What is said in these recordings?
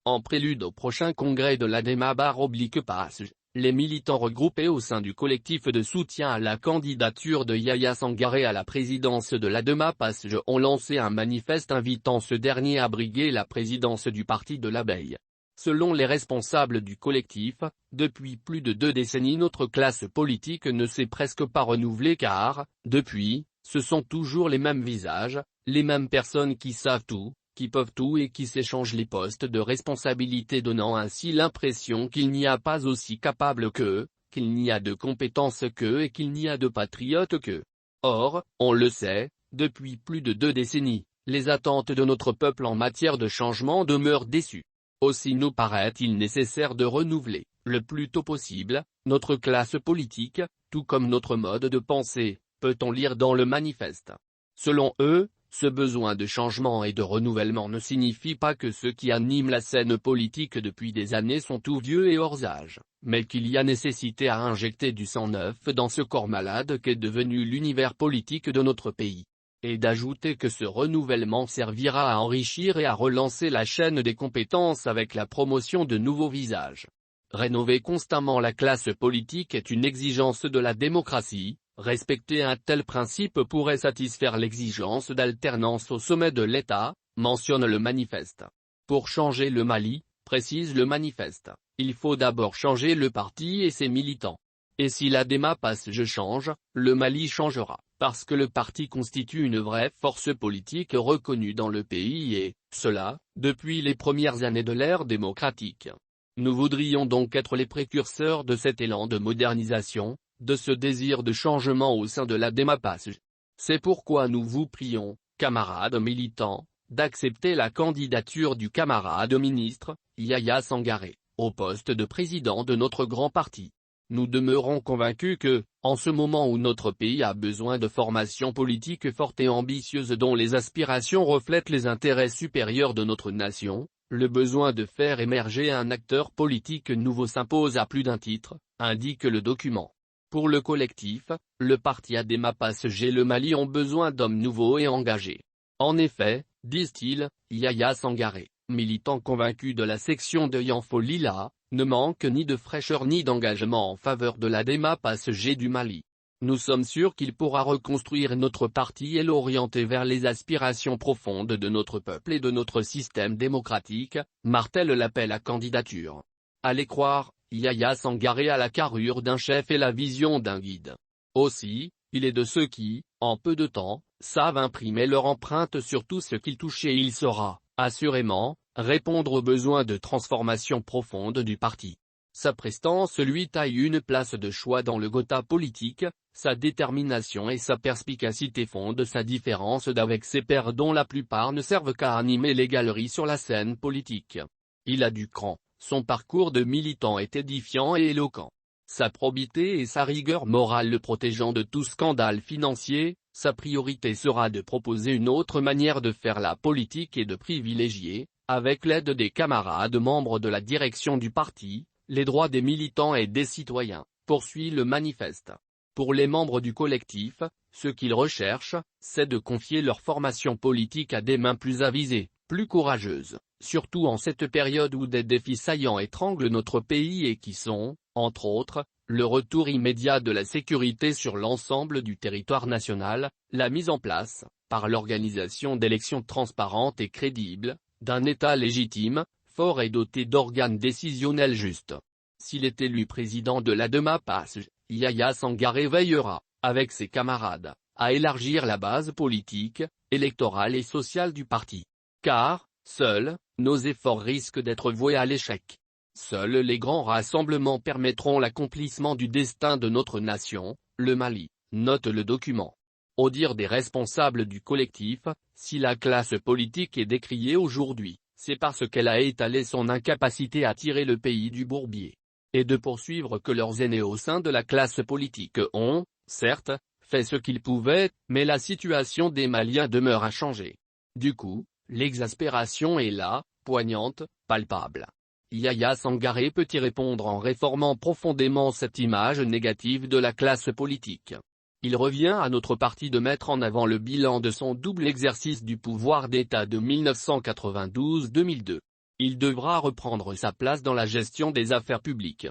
En prélude au prochain congrès de l'ADEMA/PASSE, les militants regroupés au sein du collectif de soutien à la candidature de Yahya Sangaré à la présidence de l'ADEMA/PASSE ont lancé un manifeste invitant ce dernier à briguer la présidence du parti de l'abeille. Selon les responsables du collectif, depuis plus de 2 décennies notre classe politique ne s'est presque pas renouvelée car, depuis, ce sont toujours les mêmes visages, les mêmes personnes qui savent tout, qui peuvent tout et qui s'échangent les postes de responsabilité donnant ainsi l'impression qu'il n'y a pas aussi capable qu'eux, qu'il n'y a de compétences qu'eux et qu'il n'y a de patriotes qu'eux. Or, on le sait, depuis plus de 2 décennies, les attentes de notre peuple en matière de changement demeurent déçues. Aussi nous paraît-il nécessaire de renouveler, le plus tôt possible, notre classe politique, tout comme notre mode de pensée, peut-on lire dans le manifeste. Selon eux, ce besoin de changement et de renouvellement ne signifie pas que ceux qui animent la scène politique depuis des années sont tout vieux et hors âge, mais qu'il y a nécessité à injecter du sang neuf dans ce corps malade qu'est devenu l'univers politique de notre pays. Et d'ajouter que ce renouvellement servira à enrichir et à relancer la chaîne des compétences avec la promotion de nouveaux visages. Rénover constamment la classe politique est une exigence de la démocratie. Respecter un tel principe pourrait satisfaire l'exigence d'alternance au sommet de l'État, mentionne le manifeste. Pour changer le Mali, précise le manifeste, il faut d'abord changer le parti et ses militants. Et si l'ADEMA/PASSE change, le Mali changera, parce que le parti constitue une vraie force politique reconnue dans le pays et, cela, depuis les premières années de l'ère démocratique. Nous voudrions donc être les précurseurs de cet élan de modernisation, de ce désir de changement au sein de l'ADEMA/PASSE. C'est pourquoi nous vous prions, camarades militants, d'accepter la candidature du camarade ministre, Yahya Sangaré, au poste de président de notre grand parti. Nous demeurons convaincus que, en ce moment où notre pays a besoin de formations politiques fortes et ambitieuses dont les aspirations reflètent les intérêts supérieurs de notre nation, le besoin de faire émerger un acteur politique nouveau s'impose à plus d'un titre, indique le document. Pour le collectif, le parti ADEMA/PASSE et le Mali ont besoin d'hommes nouveaux et engagés. En effet, disent-ils, Yahya Sangaré, militant convaincu de la section de Yanfolila, ne manque ni de fraîcheur ni d'engagement en faveur de l'ADEMA/PASSE du Mali. Nous sommes sûrs qu'il pourra reconstruire notre parti et l'orienter vers les aspirations profondes de notre peuple et de notre système démocratique, martèle l'appel à candidature. Allez croire, Yahya Sangaré a la carrure d'un chef et la vision d'un guide. Aussi, il est de ceux qui, en peu de temps, savent imprimer leur empreinte sur tout ce qu'il touche et il saura, assurément, répondre aux besoins de transformation profonde du parti. Sa prestance lui taille une place de choix dans le Gotha politique, sa détermination et sa perspicacité fondent sa différence d'avec ses pairs dont la plupart ne servent qu'à animer les galeries sur la scène politique. Il a du cran, son parcours de militant est édifiant et éloquent. Sa probité et sa rigueur morale le protégeant de tout scandale financier, sa priorité sera de proposer une autre manière de faire la politique et de privilégier, avec l'aide des camarades membres de la direction du parti, les droits des militants et des citoyens, poursuit le manifeste. Pour les membres du collectif, ce qu'ils recherchent, c'est de confier leur formation politique à des mains plus avisées, plus courageuses, surtout en cette période où des défis saillants étranglent notre pays et qui sont, entre autres, le retour immédiat de la sécurité sur l'ensemble du territoire national, la mise en place, par l'organisation d'élections transparentes et crédibles, d'un État légitime, fort et doté d'organes décisionnels justes. S'il est élu président de l'ADEMA/PASSE, Yahya Sangaré veillera, avec ses camarades, à élargir la base politique, électorale et sociale du parti. Car, seuls, nos efforts risquent d'être voués à l'échec. Seuls les grands rassemblements permettront l'accomplissement du destin de notre nation, le Mali, note le document. Au dire des responsables du collectif, si la classe politique est décriée aujourd'hui, c'est parce qu'elle a étalé son incapacité à tirer le pays du bourbier. Et de poursuivre que leurs aînés au sein de la classe politique ont, certes, fait ce qu'ils pouvaient, mais la situation des Maliens demeure inchangée. Du coup, l'exaspération est là, poignante, palpable. Yahya Sangaré peut y répondre en réformant profondément cette image négative de la classe politique. Il revient à notre parti de mettre en avant le bilan de son double exercice du pouvoir d'État de 1992-2002. Il devra reprendre sa place dans la gestion des affaires publiques.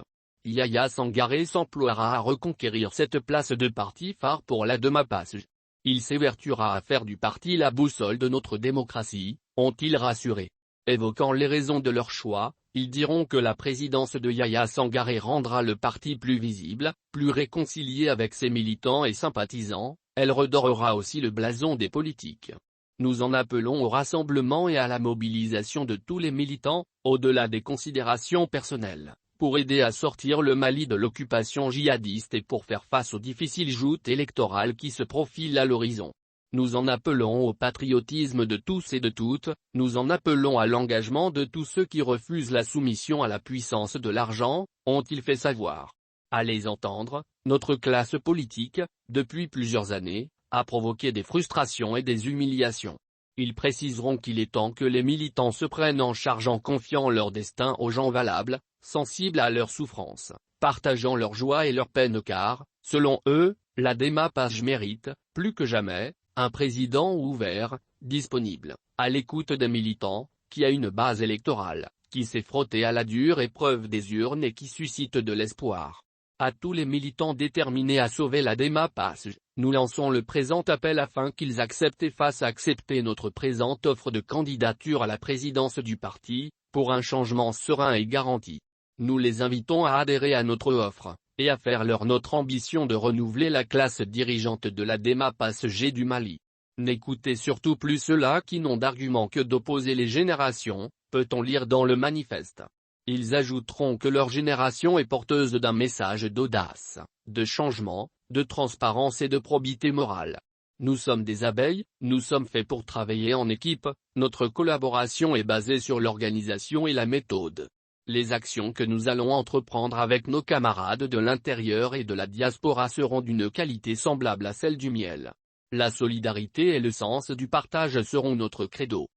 Yahya Sangaré s'emploiera à reconquérir cette place de parti phare pour la Dema Passage. Il s'évertuera à faire du parti la boussole de notre démocratie, ont-ils rassuré. Évoquant les raisons de leur choix, ils diront que la présidence de Yahya Sangaré rendra le parti plus visible, plus réconcilié avec ses militants et sympathisants, elle redorera aussi le blason des politiques. Nous en appelons au rassemblement et à la mobilisation de tous les militants, au-delà des considérations personnelles, pour aider à sortir le Mali de l'occupation djihadiste et pour faire face aux difficiles joutes électorales qui se profilent à l'horizon. Nous en appelons au patriotisme de tous et de toutes, nous en appelons à l'engagement de tous ceux qui refusent la soumission à la puissance de l'argent, ont-ils fait savoir. À les entendre, notre classe politique, depuis plusieurs années, a provoqué des frustrations et des humiliations. Ils préciseront qu'il est temps que les militants se prennent en charge en confiant leur destin aux gens valables, sensibles à leurs souffrances, partageant leur joie et leur peine car, selon eux, la Dema Passage mérite, plus que jamais, un président ouvert, disponible, à l'écoute des militants, qui a une base électorale, qui s'est frotté à la dure épreuve des urnes et qui suscite de l'espoir. À tous les militants déterminés à sauver la Dema Passage, nous lançons le présent appel afin qu'ils acceptent et fassent accepter notre présente offre de candidature à la présidence du parti, pour un changement serein et garanti. Nous les invitons à adhérer à notre offre, et à faire leur notre ambition de renouveler la classe dirigeante de la Dema Passage du Mali. N'écoutez surtout plus ceux-là qui n'ont d'argument que d'opposer les générations, peut-on lire dans le manifeste. Ils ajouteront que leur génération est porteuse d'un message d'audace, de changement, de transparence et de probité morale. Nous sommes des abeilles, nous sommes faits pour travailler en équipe, notre collaboration est basée sur l'organisation et la méthode. Les actions que nous allons entreprendre avec nos camarades de l'intérieur et de la diaspora seront d'une qualité semblable à celle du miel. La solidarité et le sens du partage seront notre credo.